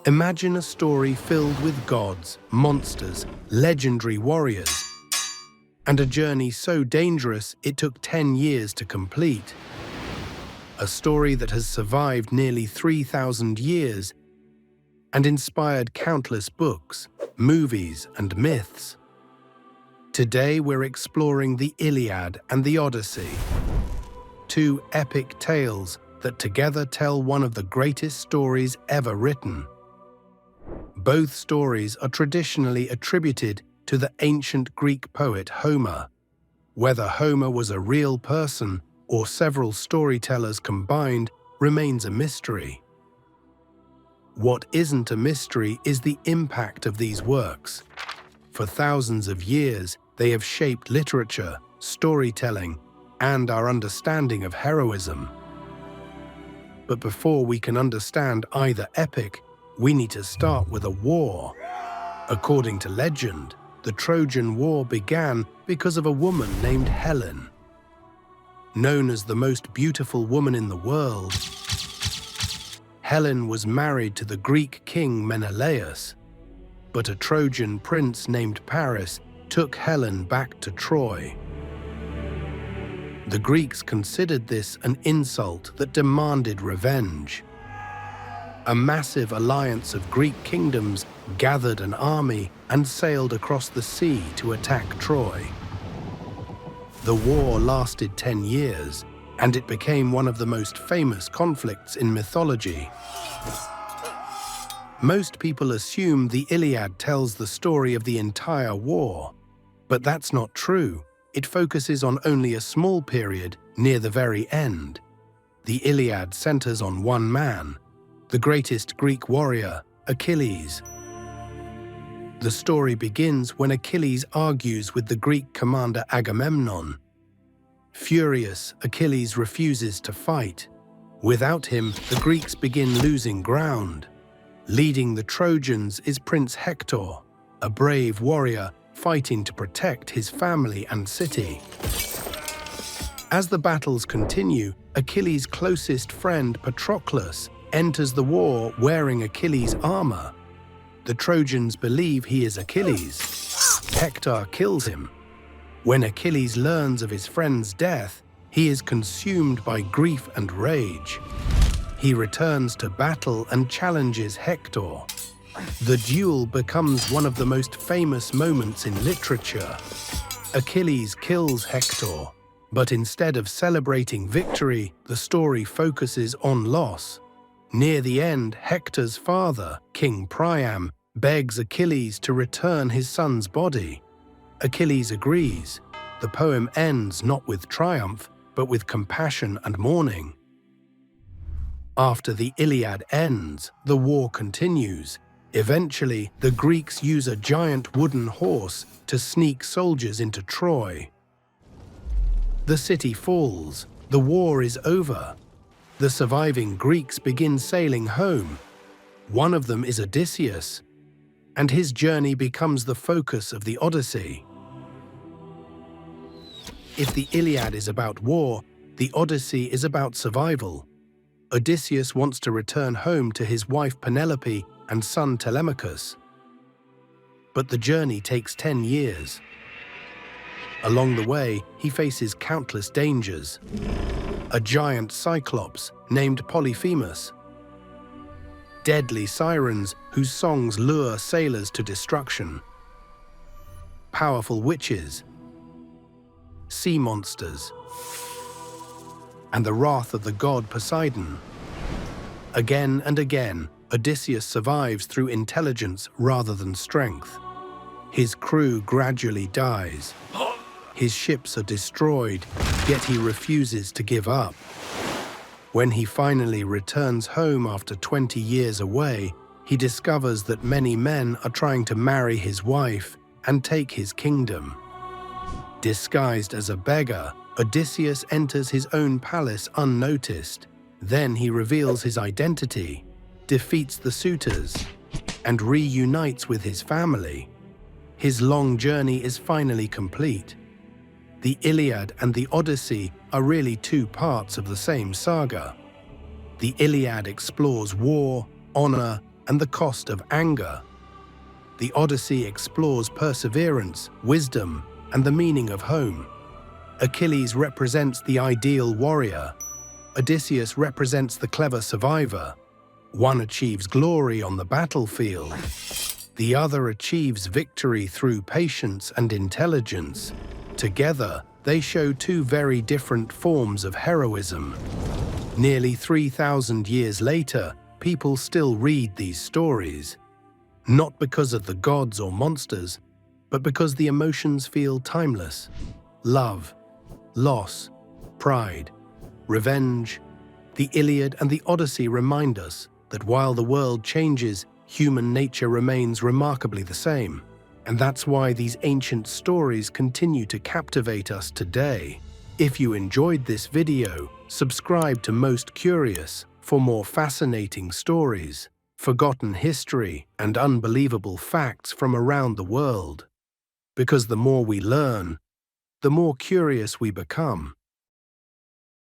Imagine a story filled with gods, monsters, legendary warriors, and a journey so dangerous it took 10 years to complete. A story that has survived nearly 3,000 years and inspired countless books, movies, and myths. Today we're exploring the Iliad and the Odyssey, two epic tales that together tell one of the greatest stories ever written. Both stories are traditionally attributed to the ancient Greek poet Homer. Whether Homer was a real person or several storytellers combined remains a mystery. What isn't a mystery is the impact of these works. For thousands of years, they have shaped literature, storytelling, and our understanding of heroism. But before we can understand either epic, we need to start with a war. According to legend, the Trojan War began because of a woman named Helen. Known as the most beautiful woman in the world, Helen was married to the Greek king Menelaus, but a Trojan prince named Paris took Helen back to Troy. The Greeks considered this an insult that demanded revenge. A massive alliance of Greek kingdoms gathered an army and sailed across the sea to attack Troy. The war lasted 10 years, and it became one of the most famous conflicts in mythology. Most people assume the Iliad tells the story of the entire war, but that's not true. It focuses on only a small period near the very end. The Iliad centers on one man, the greatest Greek warrior, Achilles. The story begins when Achilles argues with the Greek commander Agamemnon. Furious, Achilles refuses to fight. Without him, the Greeks begin losing ground. Leading the Trojans is Prince Hector, a brave warrior fighting to protect his family and city. As the battles continue, Achilles' closest friend Patroclus enters the war wearing Achilles' armor. The Trojans believe he is Achilles. Hector kills him. When Achilles learns of his friend's death, he is consumed by grief and rage. He returns to battle and challenges Hector. The duel becomes one of the most famous moments in literature. Achilles kills Hector, but instead of celebrating victory, the story focuses on loss. Near the end, Hector's father, King Priam, begs Achilles to return his son's body. Achilles agrees. The poem ends not with triumph, but with compassion and mourning. After the Iliad ends, the war continues. Eventually, the Greeks use a giant wooden horse to sneak soldiers into Troy. The city falls. The war is over. The surviving Greeks begin sailing home. One of them is Odysseus, and his journey becomes the focus of the Odyssey. If the Iliad is about war, the Odyssey is about survival. Odysseus wants to return home to his wife Penelope and son Telemachus. But the journey takes 10 years. Along the way, he faces countless dangers. A giant cyclops named Polyphemus. Deadly sirens whose songs lure sailors to destruction. Powerful witches. Sea monsters. And the wrath of the god Poseidon. Again and again, Odysseus survives through intelligence rather than strength. His crew gradually dies. His ships are destroyed, yet he refuses to give up. When he finally returns home after 20 years away, he discovers that many men are trying to marry his wife and take his kingdom. Disguised as a beggar, Odysseus enters his own palace unnoticed. Then he reveals his identity, defeats the suitors, and reunites with his family. His long journey is finally complete. The Iliad and the Odyssey are really two parts of the same saga. The Iliad explores war, honor, and the cost of anger. The Odyssey explores perseverance, wisdom, and the meaning of home. Achilles represents the ideal warrior. Odysseus represents the clever survivor. One achieves glory on the battlefield. The other achieves victory through patience and intelligence. Together, they show two very different forms of heroism. Nearly 3,000 years later, people still read these stories. Not because of the gods or monsters, but because the emotions feel timeless. Love, loss, pride, revenge. The Iliad and the Odyssey remind us that while the world changes, human nature remains remarkably the same. And that's why these ancient stories continue to captivate us today. If you enjoyed this video, subscribe to Most Curious for more fascinating stories, forgotten history, and unbelievable facts from around the world. Because the more we learn, the more curious we become.